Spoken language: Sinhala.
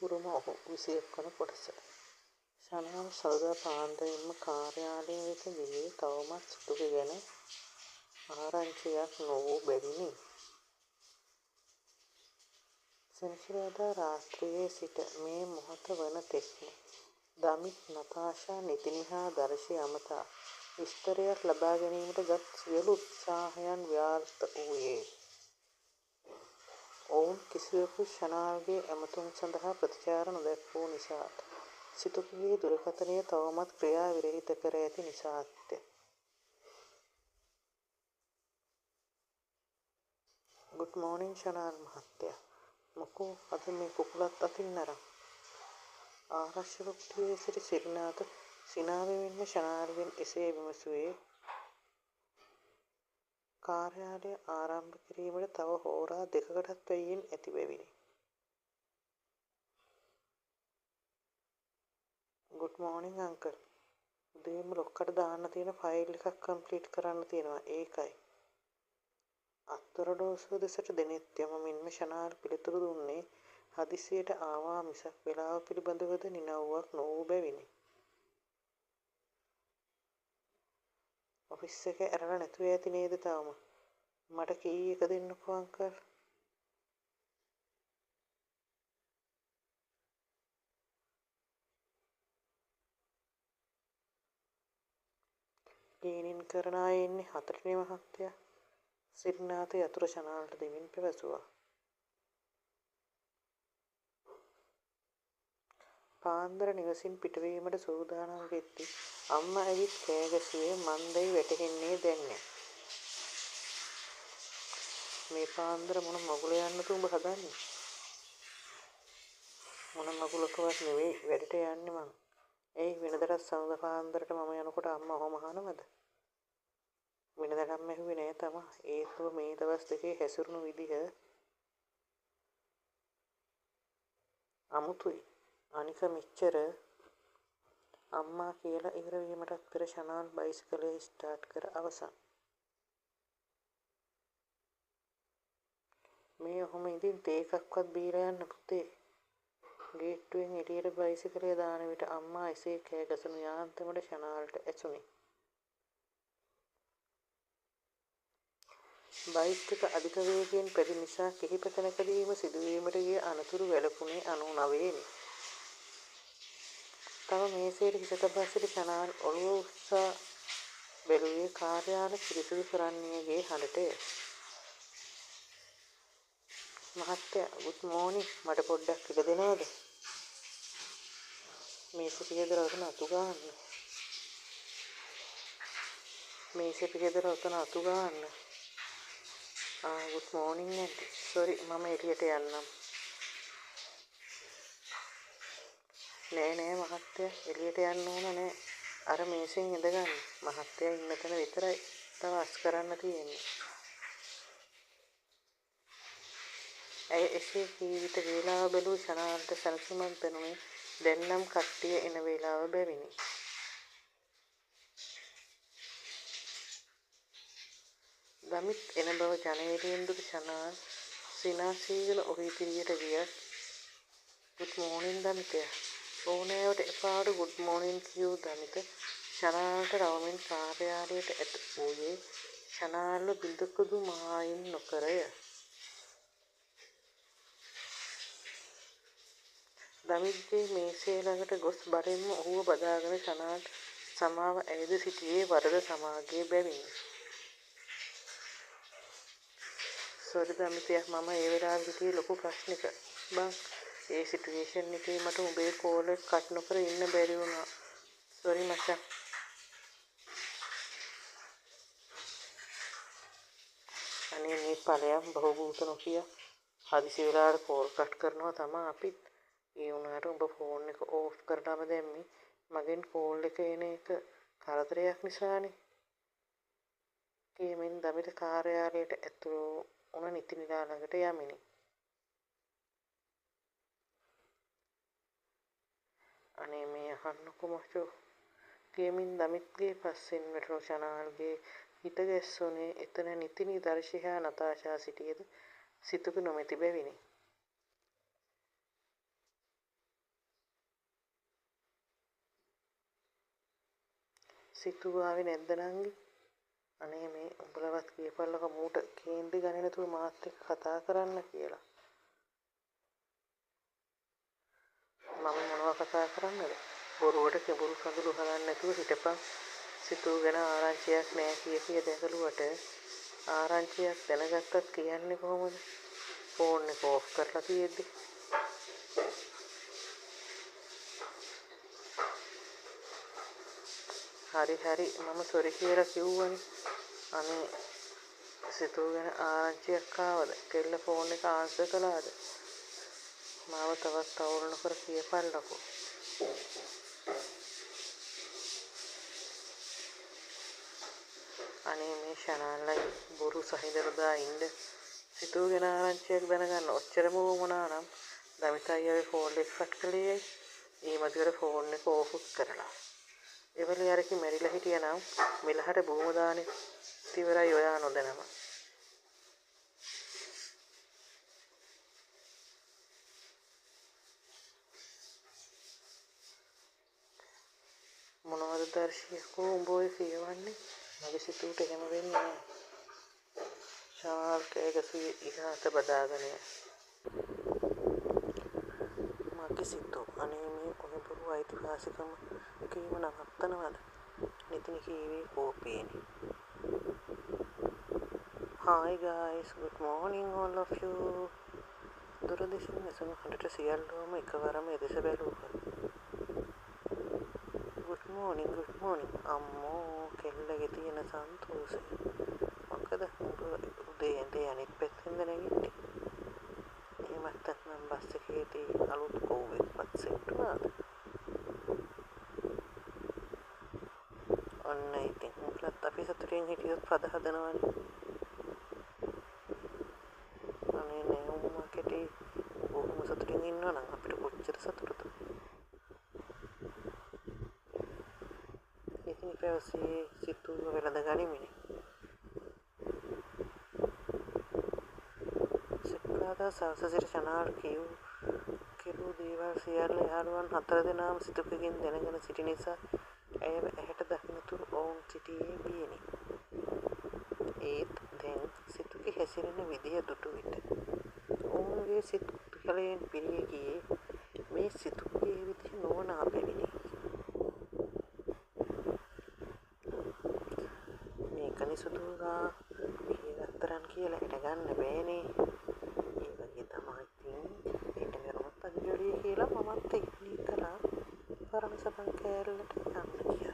උරුම ඔහු 21 වන කොටස. ශනාව සල්දා පාන්දරින්ම කාර්යාලය වෙත ගියේ තවමත් සිටුක ගැන ආරංචියක් නොවූ බැවිනි. සෙනසුරාදා රාත්‍රියේ සිට මේ මොහොත වන තෙක්ම දමිත් නතාෂා නිතිනි හා දර්ශි අමතා විස්තරයක් ලබා ගැනීමට ගත් සියලු උත්සාහයන් ව්‍යාර්ථ වූයේ. ඔවුන් කිසිවෙකු ශනාවගේ ඇමතුම් සඳහා ප්‍රතිචාර නොදැක්වූ නිසාත් සිටුකගේ දුරකථනය තවමත් ක්‍රියා විරහිත කර ඇති නිසාත්ය. ගුඩ් මෝනින් ශනාල් මහත්තයා. මොකෝ අද මේ කුකුලත් අතින් අරන්? ආරක්ෂක කුටියේ සිට සිරිනාත සිනාවෙමින්ම ශනාල්ගෙන් එසේ විමසුවේ. කාර්යාලය ආරම්භ කිරීමට තව හෝරා දෙකකටත් වැඩියෙන් ඇති බැවිනි. Good මෝනින් uncle. උදේම ලොක්කට දාන්න තියෙන ෆයිල් එකක් කම්ප්ලීට් කරන්න තියෙනවා ඒකයි. අත්වරඩෝසුව දෙසට දෙනෙත් යමමින්ම ශනාල් පිළිතුරු දුන්නේ හදිසියට ආවා මිසක් වේලාව පිළිබඳවද නිනව්වක් නොවූ බැවිනි. ඔෆිස් එක ඇරලා නැතුව ඇති නේද තාම? මට කී එක දෙන්නකෝ අංකල්. ගේනින් කරන අය ඉන්නේ 4නේ මහත්තයා. සිරිනාත යතුරු ශනාල්ට දෙමින් පැවසුවා. පාන්දර නිවසින් පිටවීමට සූදානම් වෙද්දී අම්මා ඇවිත් කෑ ගැසුවේ මන්දයි වැටහෙන්නේ දැන් නෑ. මේ පාන්දර මොන මගුල යන්නද උඹ හදන්නේ? මොන මගුලකවත් නෙවෙයි වැඩට යන්නේ මං. එයි වෙනදටත් සඳ පාන්දරට මම යනකොට අම්මා ඔහොම අහනවද? වෙනදටම ඇහුවේ නෑ තමා. ඒත් මේ දවස් දෙකේ හැසිරුණු විදිහ අමුතුයි. අනික මෙච්චර අම්මා කියලා ඉවර වීමටත් පෙර ශනාල් බයිසිකලය ස්ටාර්ට් කර අවසන්. මේ ඔහොම ඉඳින් තේ එකක්වත් බීලා යන්න පුතේ. ගේට්ටුවෙන් එළියට බයිසිකලය දාන විට අම්මා එසේ කෑ ගසනු යාන්තමට ශනාල්ට ඇසුණි. බයික් එක අධික වේගයෙන් පැදි නිසා කිහිප තැනකදීම සිදුවීමට ගිය අනතුරු වැළකුණේ 99වෙනි. තව මේසයට හිස තබා සිටි ශනාල් ඔළුව උස්සා බැලුවේ කාර්යාල පිරිසිදු කරන්නේගේ හඬටය. මහත්තයා ගුඩ් මෝනින්. මට පොඩ්ඩක් ඉඩ දෙනවද? මේස පියදර උතන අතු ගන්න. මේස පියදර උතන අතු ගන්න. Good මෝනින් aunty. සෝරි මම එළියට යන්නම්. නෑ මහත්තයා එළියට යන්න ඕන නෑ. අර මේසෙන් ඉඳගන්න. මහත්තයා ඉන්න තැන විතරයි තව අස් කරන්න තියෙන්නේ. ඇය එසේ කී විට වේලාව බැලූ ශනාල්ට සැලසුමක් දැනුනේ දැන් නම් කට්ටිය එන වේලාව බැවිනි. දමිත් එන බව ජනේලයෙන් දුටු ශනාල් සිනාසීගල ඔහු ඉදිරියට ගියත් ගුඩ් මෝනින් දමිතයා. ඕනෑවට එපාඩු ගුඩ් මෝනින් කියූ දමිත ශනාල්ට රවමින් කාර්යාලයට ඇත වූයේ ශනාල්ව බිඳකුදු මායිම් නොකරය. දමිත්ගේ මේසේ ළඟට ගොස් බරෙන්ම ඔහුව බදාගෙන ශනාල්ට සමාව ඇයද සිටියේ වරද සමාගයේ බැවිනි. සෝරි දමිතයා මම ඒ වෙලාවේ හිටියේ ලොකු ප්‍රශ්නික. බං ඒ සිටුේෂන් එකේ මට උඹේ කෝල් එක කට් නොකර ඉන්න බැරි වුණා. සෝරි මචං. අනේ මේ ඵලයන් බහූබූත නොකිය හදිසි වෙලාවට කෝල් කට් කරනවා තමයි අපිත්. ඒ වුණාට උඹ ෆෝන් එක ඕෆ් කරලාම දැම්මේ මගෙන් කෝල් එක එන එක කරදරයක් නිසානේ. කීමෙන් දමිත කාර්යාලයට ඇතුළු වුණ නිතිනිලා ළඟට යමිනි. අනේ මේ අහන්නකො මචෝ. කියමින් දමිත්ගේ පස්සෙන් වැටුණු ශනාල්ගේ හිත ගැස්සුනේ එතන නිතිනි දර්ශි හා නතාෂා සිටියද සිතුක නොමැති බැවිනි. සිතුවාවේ නැද්ද නංගි? අනේ මේ උඹලවත් කියපල්ලක මූට කේන්ති ගන්නේ නැතුව මාත් එක්ක කතා කරන්න කියලා. මම මොනවා කතා කරන්නද? බොරුවට කෙඹුරු කඳුළු හලන්න නැතුව හිටපන්. සිතූ ගැන ආරංචියක් නෑ කිය දැකලුවට ආරංචියක් දැනගත්තත් කියන්නේ කොහොමද? ෆෝන් එක ඕෆ් කරලා තියෙද්දි. හරි මම සොරි කියලා කිව්වනේ. අනේ සිතූ ගැන ආරංචියක් ආවද? කෙල්ල ෆෝන් එක ආන්සර් කළාද? මාව තවත් අවුල් නොකර කියපල්ලකෝ. අනේ මේ ෂනාල්ලයි බොරු සහිඳරදා ඉන්න සිතූ ගැන ආරංචියක් දැනගන්න ඔච්චරම වුණා නම් දමිත අයියාගේ ෆෝන් එක ෆට් කළේ ඇයි? ඒ මදිවට ෆෝන් එක ඕෆ් කරලා. එවලේ අරකි මැරිලා හිටියනම් මෙලහට බොහොම දානේ ඉවරයි ඔයා නොදැනම. මොනවද දර්ශියකෝ උඹ ඔය කියවන්නේ? මගේ සිතූට එහෙම වෙන්නේ නෑ. ශාල් කෑගසුවේ ඉහත බදාගෙන මගේ සිතූ අනේ මේ ඔය බොරු අයිතිවාසිකම කීම නවත්තනවද? නිතින් කීවේ කෝපේනේ. Hi guys, good morning all of you. දුරදෙසින් ඇසුණු හඬට සියල්ලෝම එකවරම එදෙස බැලූහ. good morning අම්මෝ කෙල්ලගේ තියෙන සන්තෝෂය. මොකද උඹ උදේ ඇඳේ අනිත් පැත්තෙන්ද නැගිට්ටේ? එහෙමත් නැත්නම් බස් එකේදී අලුත් කෝවෙක්වත් සෙට් වුණාද? ඔන්න ඉතින් උඹලත් අපි සතුටින් හිටියොත් පද හදනවනේ. අනේ නේ උම්මා කෙටි බොහොම සතුටින් ඉන්නවා නම් අපිට කොච්චර සතුටුද? ඉතින් පැවසේ සිතුව වෙලඳ ගනිමිනේ. සිකුරාදා සවස සිට ෂනාල් කෙරූ දේවල් සියල්ල යාළුවන් 4 දෙනාම සිතුවකින් දැනගෙන සිටි නිසා ඇයව ඇහැට දකින්නතුරු ඔවුන් සිටියේ බියෙනි. ඒත් දැන් සිතුගේ හැසිරෙන විදිය දුටු විට ඔවුන්ගේ සිත් කුතුහලයෙන් පිරී ගියේ මේ සිතුගේ විදිහ නොවන අපැවිනි. මේකනි සුදුරා පියගත්තරන් කියලා ඉඩගන්න බෑනේ. ඒ වගේ තමයි ඉතින් ඉඩගන්නත් අංජලිය කියලා මමත් එක්ලී කළා පරණ සබන් කෑල්ලට යන්න කියලා.